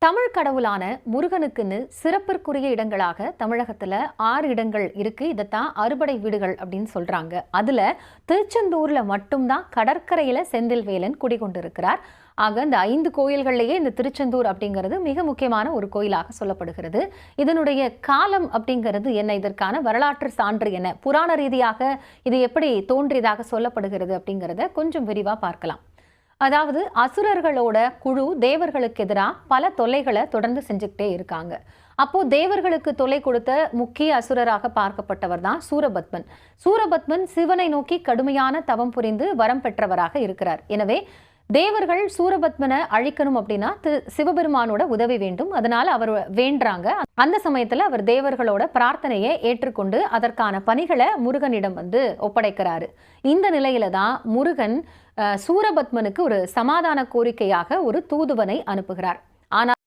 தமிழ் கடவுளான முருகனுக்குன்னு சிறப்பிற்குரிய இடங்களாக தமிழகத்துல 6 இடங்கள் இருக்கு. இதைத்தான் அறுபடை வீடுகள் அப்படின்னு சொல்றாங்க. அதுல திருச்செந்தூர்ல மட்டும்தான் கடற்கரையில செந்தில்வேலன் குடிகொண்டிருக்கிறார். ஆக இந்த 5 கோயில்கள்லயே இந்த திருச்செந்தூர் அப்படிங்கிறது மிக முக்கியமான ஒரு கோயிலாக சொல்லப்படுகிறது. இதனுடைய காலம் அப்படிங்கிறது என்ன, இதற்கான வரலாற்று சான்று என்ன, புராண ரீதியாக இது எப்படி தோன்றியதாக சொல்லப்படுகிறது அப்படிங்கிறத கொஞ்சம் விரிவா பார்க்கலாம். அதாவது அசுரர்களோட குழு தேவர்களுக்கு எதிராக பல தொல்லைகளை தொடர்ந்து செஞ்சுக்கிட்டே இருக்காங்க. அப்போ தேவர்களுக்கு தொல்லை கொடுத்த முக்கிய அசுரராக பார்க்கப்பட்டவர் தான் சூரபத்மன். சூரபத்மன் சிவனை நோக்கி கடுமையான தவம் புரிந்து வரம் பெற்றவராக இருக்கிறார். எனவே தேவர்கள் சூரபத்மனை அழிக்கணும் அப்படின்னா சிவபெருமானோட உதவி வேண்டும். அதனால அவர் வேண்டாங்க. அந்த சமயத்துல அவர் தேவர்களோட பிரார்த்தனையை ஏற்றுக்கொண்டு அதற்கான பணிகளை முருகனிடம் ஒப்படைக்கிறாரு. இந்த நிலையில தான் முருகன் சூரபத்மனுக்கு ஒரு சமாதான கோரிக்கையாக ஒரு தூதுவனை அனுப்புகிறார். ஆனால்